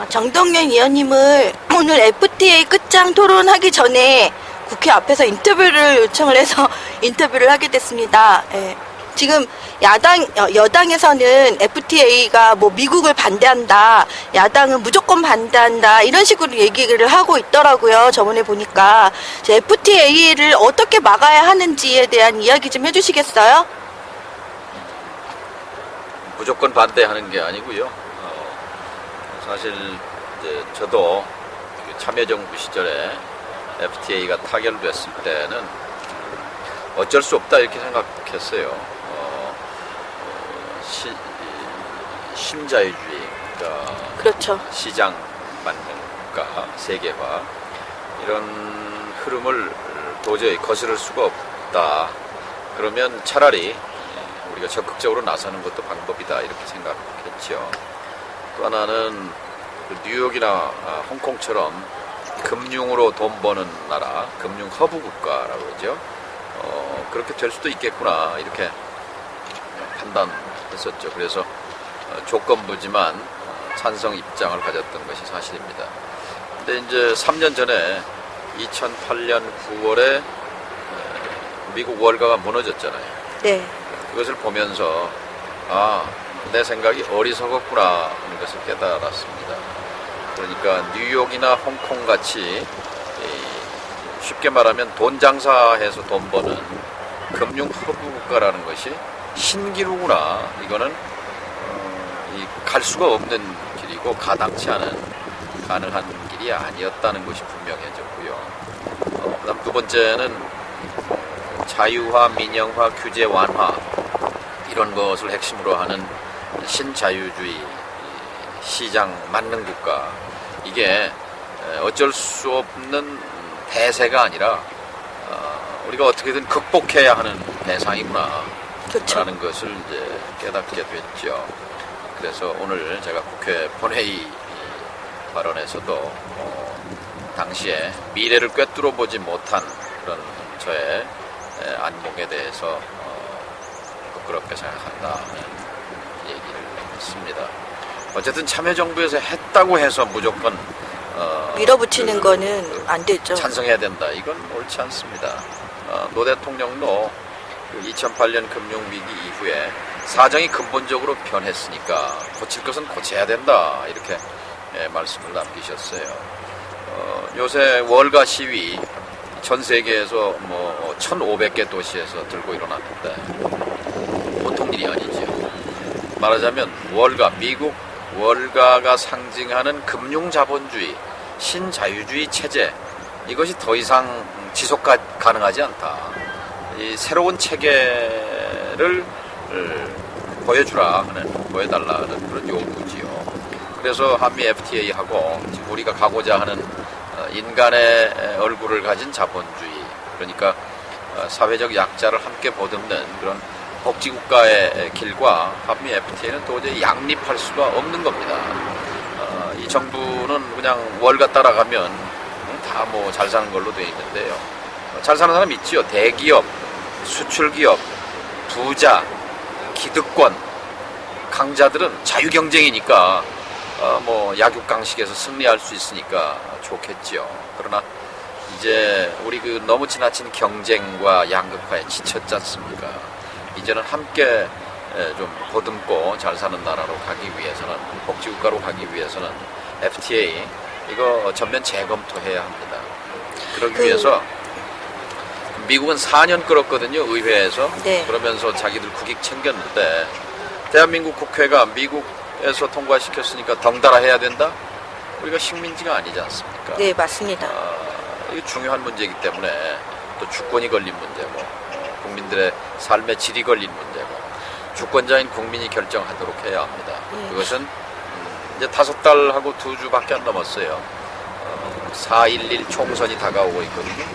정동영 의원님을 오늘 FTA 끝장 토론하기 전에 국회 앞에서 인터뷰를 요청을 해서 인터뷰를 하게 됐습니다. 예. 지금 여당에서는 FTA가 뭐 미국을 반대한다, 야당은 무조건 반대한다, 이런 식으로 얘기를 하고 있더라고요. 저번에 보니까. FTA를 어떻게 막아야 하는지에 대한 이야기 좀 해주시겠어요? 무조건 반대하는 게 아니고요. 사실 이제 저도 참여정부 시절에 FTA가 타결됐을 때는 어쩔 수 없다 이렇게 생각했어요. 신자유주의, 그러니까 그렇죠. 시장 만능과 세계화 이런 흐름을 도저히 거스를 수가 없다. 그러면 차라리 우리가 적극적으로 나서는 것도 방법이다 이렇게 생각했죠. 또 하나는 뉴욕이나 홍콩처럼 금융으로 돈 버는 나라, 금융 허브 국가라고 그러죠. 그렇게 될 수도 있겠구나 이렇게 판단했었죠. 그래서 조건부지만 찬성 입장을 가졌던 것이 사실입니다. 근데 이제 3년 전에 2008년 9월에 미국 월가가 무너졌잖아요. 네. 그것을 보면서 내 생각이 어리석었구나 하는 것을 깨달았습니다. 그러니까 뉴욕이나 홍콩 같이 쉽게 말하면 돈 장사해서 돈 버는 금융 허브 국가라는 것이 신기루구나. 이거는 갈 수가 없는 길이고 가당치 않은 가능한 길이 아니었다는 것이 분명해졌고요. 그다음 두 번째는 자유화, 민영화, 규제 완화 이런 것을 핵심으로 하는 신자유주의 시장 만능 국가, 이게 어쩔 수 없는 대세가 아니라 우리가 어떻게든 극복해야 하는 대상이구나 라는 것을 이제 깨닫게 됐죠. 그래서 오늘 제가 국회 본회의 발언에서도 당시에 미래를 꿰뚫어 보지 못한 그런 저의 안목에 대해서 부끄럽게 생각한다는 얘기를 했습니다. 어쨌든 참여정부에서 했다고 해서 무조건 밀어붙이는 거는 안 되죠. 찬성해야 된다. 이건 옳지 않습니다. 노 대통령도 2008년 금융위기 이후에 사정이 근본적으로 변했으니까 고칠 것은 고쳐야 된다. 이렇게 말씀을 남기셨어요. 요새 월가 시위 전 세계에서 1,500개 도시에서 들고 일어났는데 보통 일이 아니죠. 말하자면 미국 월가가 상징하는 금융자본주의, 신자유주의 체제, 이것이 더 이상 지속 가능하지 않다. 이 새로운 체계를 보여달라는 그런 요구지요. 그래서 한미 FTA하고 지금 우리가 가고자 하는 인간의 얼굴을 가진 자본주의, 그러니까 사회적 약자를 함께 보듬는 그런 복지국가의 길과 한미 FTA는 도저히 양립할 수가 없는 겁니다. 이 정부는 그냥 월가 따라가면 다 잘 사는 걸로 되어 있는데요. 잘 사는 사람 있지요. 대기업, 수출기업, 부자, 기득권, 강자들은 자유경쟁이니까 약육강식에서 승리할 수 있으니까 좋겠지요. 그러나 이제 우리 너무 지나친 경쟁과 양극화에 지쳤지 않습니까? 이제는 함께 좀 보듬고 잘 사는 나라로 가기 위해서는, 복지국가로 가기 위해서는 FTA 이거 전면 재검토해야 합니다. 그러기 위해서 미국은 4년 끌었거든요, 의회에서. 네. 그러면서 자기들 국익 챙겼는데 대한민국 국회가 미국에서 통과시켰으니까 덩달아 해야 된다? 우리가 식민지가 아니지 않습니까? 네, 맞습니다. 이게 중요한 문제이기 때문에 또 주권이 걸린 문제고 국민들의 삶의 질이 걸린 문제고 주권자인 국민이 결정하도록 해야 합니다. 그것은 이제 5달하고 2주밖에 안 남았어요. 4.11 총선이 다가오고 있거든요.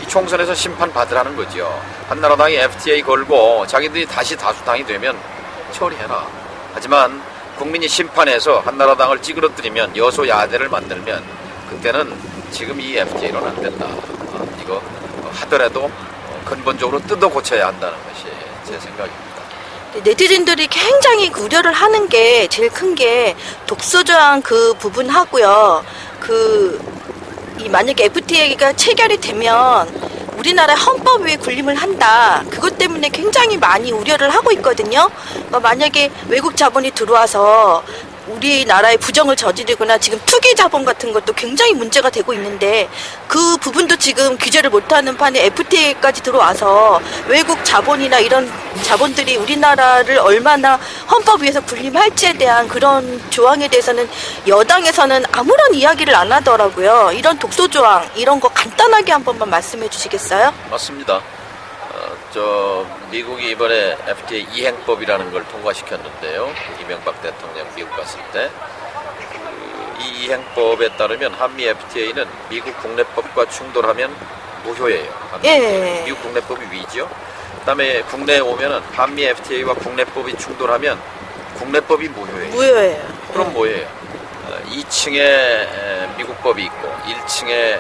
이 총선에서 심판받으라는 거죠. 한나라당이 FTA 걸고 자기들이 다시 다수당이 되면 처리해라. 하지만 국민이 심판해서 한나라당을 찌그러뜨리면 여소야대를 만들면 그때는 지금 이 FTA로는 안 된다. 이거 하더라도 근본적으로 뜯어 고쳐야 한다는 것이 제 생각입니다. 네티즌들이 굉장히 우려를 하는 게 제일 큰 게 독소조항 그 부분하고요. 만약에 FTA가 체결이 되면 우리나라의 헌법에 군림을 한다. 그것 때문에 굉장히 많이 우려를 하고 있거든요. 만약에 외국 자본이 들어와서 우리나라의 부정을 저지르거나 지금 투기 자본 같은 것도 굉장히 문제가 되고 있는데 그 부분도 지금 규제를 못하는 판에 FTA까지 들어와서 외국 자본이나 이런 자본들이 우리나라를 얼마나 헌법 위에서 군림할지에 대한 그런 조항에 대해서는 여당에서는 아무런 이야기를 안 하더라고요. 이런 독소 조항 이런 거 간단하게 한 번만 말씀해 주시겠어요? 맞습니다. 미국이 이번에 FTA 이행법이라는 걸 통과시켰는데요. 이명박 대통령 미국 갔을 때. 이 이행법에 따르면 한미 FTA는 미국 국내법과 충돌하면 무효예요. 예. 미국 국내법이 위죠. 그다음에 국내에 오면은 한미 FTA와 국내법이 충돌하면 국내법이 무효예요. 무효예요. 그럼 뭐예요? 2층에 미국법이 있고 1층에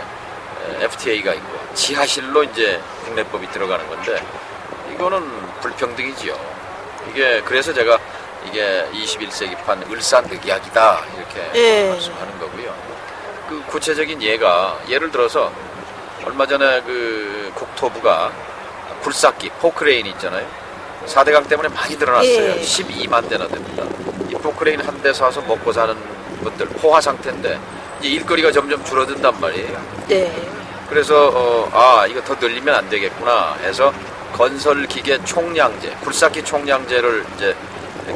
FTA가 있고 지하실로 이제 국내법이 들어가는 건데 이거는 불평등이지요. 그래서 제가 이게 21세기판 을사늑약이다 이렇게 말씀하는 거고요. 그 구체적인 예를 들어서 얼마 전에 그 국토부가 굴삭기 포크레인 있잖아요. 4대강 때문에 많이 늘어났어요. 12만 대나 됩니다. 이 포크레인 한 대 사서 먹고 사는 분들 포화 상태인데 이제 일거리가 점점 줄어든단 말이에요. 네. 그래서 이거 더 늘리면 안 되겠구나 해서 건설기계 총량제, 굴삭기 총량제를 이제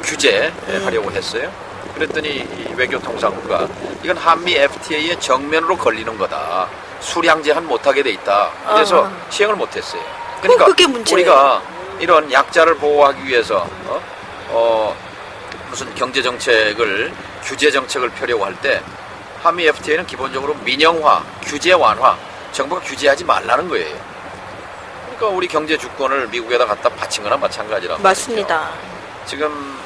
규제하려고 했어요. 그랬더니 이 외교통상부가 이건 한미 FTA의 정면으로 걸리는 거다. 수량제한 못하게 돼 있다. 그래서 시행을 못했어요. 그러니까 그게 문제예요. 우리가 이런 약자를 보호하기 위해서 무슨 경제 정책을 규제 정책을 펴려고 할 때 한미 FTA는 기본적으로 민영화, 규제 완화, 정부가 규제하지 말라는 거예요. 그러니까 우리 경제 주권을 미국에다 갖다 바친 거나 마찬가지란 맞습니다. 말이죠. 지금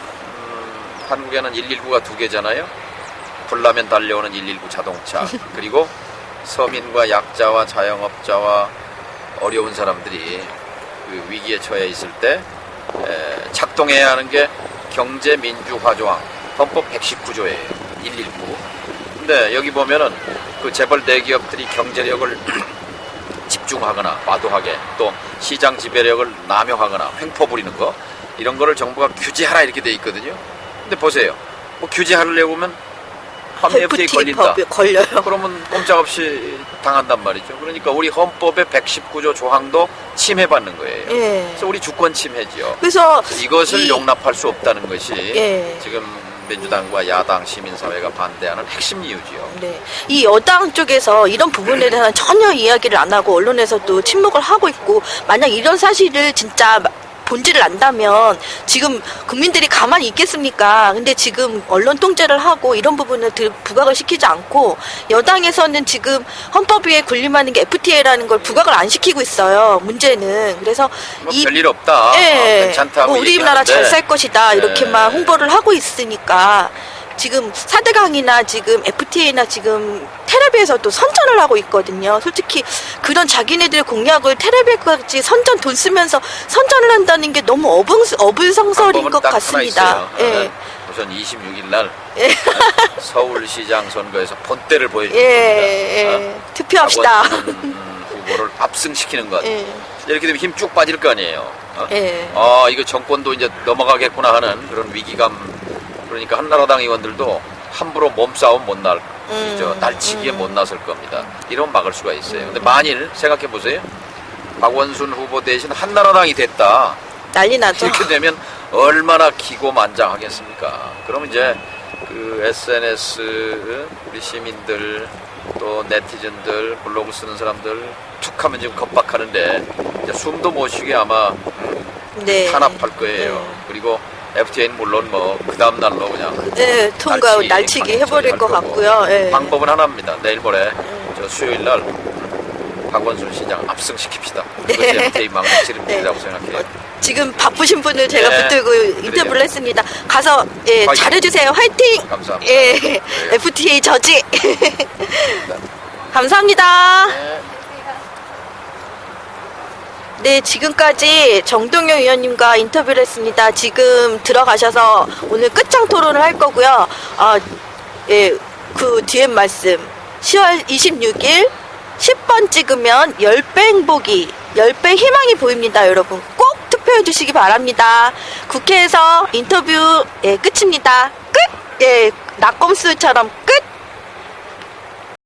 한국에는 119가 2개잖아요. 불나면 달려오는 119 자동차 그리고 서민과 약자와 자영업자와 어려운 사람들이 그 위기에 처해 있을 때 작동해야 하는 게 경제민주화조항 헌법 119조예요. 119. 근데 여기 보면은 그 재벌 대기업들이 경제력을 집중하거나 과도하게 또 시장 지배력을 남용하거나 횡포 부리는 거 이런 거를 정부가 규제하라 이렇게 돼 있거든요. 근데 보세요. 뭐 규제하려고 하면 한미 FTA 걸린다. 걸려요. 그러면 꼼짝없이 당한단 말이죠. 그러니까 우리 헌법의 119조 조항도 침해받는 거예요. 그래서 우리 주권 침해지요. 그래서 이것을 용납할 수 없다는 것이 예. 지금 민주당과 야당 시민사회가 반대하는 핵심 이유지요. 네. 이 여당 쪽에서 이런 부분에 대해서는 전혀 이야기를 안 하고 언론에서도 침묵을 하고 있고 만약 이런 사실을 진짜 본질을 안다면 지금 국민들이 가만히 있겠습니까? 근데 지금 언론 통제를 하고 이런 부분을 부각을 시키지 않고 여당에서는 지금 헌법 위에 군림하는 게 FTA라는 걸 부각을 안 시키고 있어요. 문제는. 그래서 뭐 별일 없다. 괜찮다고 우리나라 잘 살 것이다. 이렇게만 홍보를 하고 있으니까 지금 4대강이나 지금 FTA나 지금 텔레비에서도 선전을 하고 있거든요. 솔직히 그런 자기네들 공약을 텔레비까지 선전 돈 쓰면서 선전을 한다는 게 너무 어불성설인 것 같습니다. 예. 우선 26일 날 서울시장 선거에서 본때를 보여줍니다. 투표합시다. 후보를 압승시키는 것. 이렇게 되면 힘 쭉 빠질 거 아니에요. 이거 정권도 이제 넘어가겠구나 하는 그런 위기감. 그러니까 한나라당 의원들도 함부로 몸싸움 못 날치기에 못 나설 겁니다. 이러면 막을 수가 있어요. 근데 만일 생각해 보세요. 박원순 후보 대신 한나라당이 됐다. 난리 나죠. 이렇게 되면 얼마나 기고만장하겠습니까? 그럼 이제 그 SNS 우리 시민들 또 네티즌들 블로그 쓰는 사람들 툭하면 지금 겁박하는데 이제 숨도 못 쉬게 아마 탄압할 거예요. 그리고 FTA는 물론 뭐 그 다음 날로 그냥 통과 날치기 해버릴 것 같고요. 방법은 하나입니다. 내일 모레 저 수요일 날 박원순 시장 압승시킵시다. 그것이 FTA 망가뜨리는 일이라고 생각해요. 지금 바쁘신 분을 제가 붙들고 인터뷰를 했습니다. 가서 잘해주세요. 화이팅! 감사합니다. FTA 저지! 감사합니다. 네, 지금까지 정동영 의원님과 인터뷰를 했습니다. 지금 들어가셔서 오늘 끝장 토론을 할 거고요. 예, 그 뒤에 말씀. 10월 26일 10번 찍으면 10배 행복이, 10배 희망이 보입니다, 여러분. 꼭 투표해 주시기 바랍니다. 국회에서 인터뷰, 예, 끝입니다. 끝! 예, 낙검수처럼 끝!